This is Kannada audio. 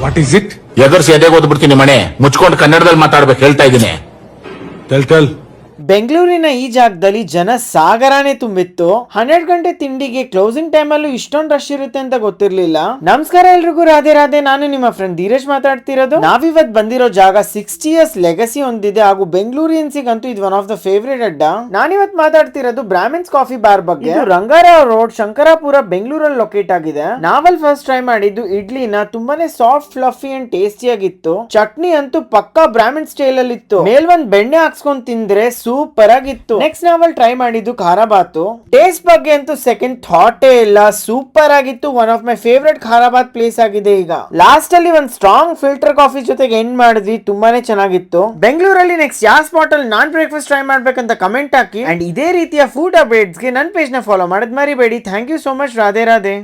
What is it? ಎಗರ್ಸಿ ಎದೆಗೆ ಓದ್ಬಿಡ್ತೀನಿ ಮನೆ ಮುಚ್ಕೊಂಡು ಕನ್ನಡದಲ್ಲಿ ಮಾತಾಡ್ಬೇಕು ಹೇಳ್ತಾ ಇದ್ದೀನಿ. ಟೆಲ್. ಬೆಂಗಳೂರಿನ ಈ ಜಾಗದಲ್ಲಿ ಜನ ಸಾಗರಾನೇ ತುಂಬಿತ್ತು. 12 ಗಂಟೆ ತಿಂಡಿಗೆ ಕ್ಲೋಸಿಂಗ್ ಟೈಮ್ ಅಲ್ಲೂ ಇಷ್ಟೊಂದು ರಶ್ ಇರುತ್ತೆ ಅಂತ ಗೊತ್ತಿರ್ಲಿಲ್ಲ. ನಮಸ್ಕಾರ ಎಲ್ರಿಗೂ, ರಾಧೆ ರಾಧೆ. ನಾನು ನಿಮ್ಮ ಫ್ರೆಂಡ್ ಧೀರೇಶ್ ಮಾತಾಡ್ತಿರೋದು. ನಾವಿವತ್ ಬಂದಿರೋ ಜಾಗ 60 years ಲೆಗಸಿ ಹೊಂದಿದೆ ಹಾಗೂ ಬೆಂಗಳೂರಿಯನ್ಸಿಗಂತೂ ಇದು ಒನ್ ಆಫ್ ದ ಫೇವ್ರೇಟ್ ಅಡ್ಡ. ನಾನಿವತ್ ಮಾತಾಡ್ತಿರೋದು ಬ್ರಾಹ್ಮಿನ್ಸ್ ಕಾಫಿ ಬಾರ್ ಬಗ್ಗೆ. ರಂಗಾರಾವ್ ರೋಡ್, ಶಂಕರಾಪುರ, ಬೆಂಗಳೂರಲ್ಲಿ ಲೊಕೇಟ್ ಆಗಿದೆ. ನಾವಲ್ಲಿ ಫಸ್ಟ್ ಟ್ರೈ ಮಾಡಿದ್ದು ಇಡ್ಲಿನ ತುಂಬಾನೇ ಸಾಫ್ಟ್, ಫ್ಲಫಿ ಅಂಡ್ ಟೇಸ್ಟಿ ಆಗಿತ್ತು. ಚಟ್ನಿ ಅಂತೂ ಪಕ್ಕಾ ಬ್ರಾಹ್ಮಿನ್ ಸ್ಟೈಲ್ ಅಲ್ಲಿ ಇತ್ತು. ಮೇಲ್ ಒಂದ್ ಬೆಣ್ಣೆ ಹಾಕ್ಸ್ಕೊಂಡ್ ತಿಂದ್ರೆ ಸೂಪರ್ ಆಗಿತ್ತು. ನೆಕ್ಸ್ಟ್ ನಾವಲ್ಲಿ ಟ್ರೈ ಮಾಡಿದ್ದು ಖಾರ ಬಾತು. ಟೇಸ್ಟ್ ಬಗ್ಗೆ ಅಂತೂ ಸೆಕೆಂಡ್ ಥಾಟೇ ಇಲ್ಲ, ಸೂಪರ್ ಆಗಿತ್ತು. ಒನ್ ಆಫ್ ಮೈ ಫೇವ್ರೆಟ್ ಖಾರ ಬಾತ್ ಪ್ಲೇಸ್ ಆಗಿದೆ. ಈಗ ಲಾಸ್ಟ್ ಅಲ್ಲಿ ಒಂದು ಸ್ಟ್ರಾಂಗ್ ಫಿಲ್ಟರ್ ಕಾಫಿ ಜೊತೆಗೆ ಎಂಡ್ ಮಾಡಿದ್ವಿ, ತುಂಬಾನೇ ಚೆನ್ನಾಗಿತ್ತು. ಬೆಂಗಳೂರಲ್ಲಿ ನೆಕ್ಸ್ಟ್ ಯಾವ ಸ್ಪಾಟ್ ಅಲ್ಲಿ ನಾನ್ ಬ್ರೇಕ್ಫಾಸ್ಟ್ ಟ್ರೈ ಮಾಡ್ಬೇಕಂತ ಕಮೆಂಟ್ ಹಾಕಿ. ಅಂಡ್ ಇದೇ ರೀತಿಯ ಫುಡ್ ಅಪ್ಡೇಟ್ಸ್ ಗೆ ನನ್ನ ಪೇಜ್ ನ ಫಾಲೋ ಮಾಡೋದ್ ಮರಿಬೇಡಿ. Thank you so much. Radhe Radhe.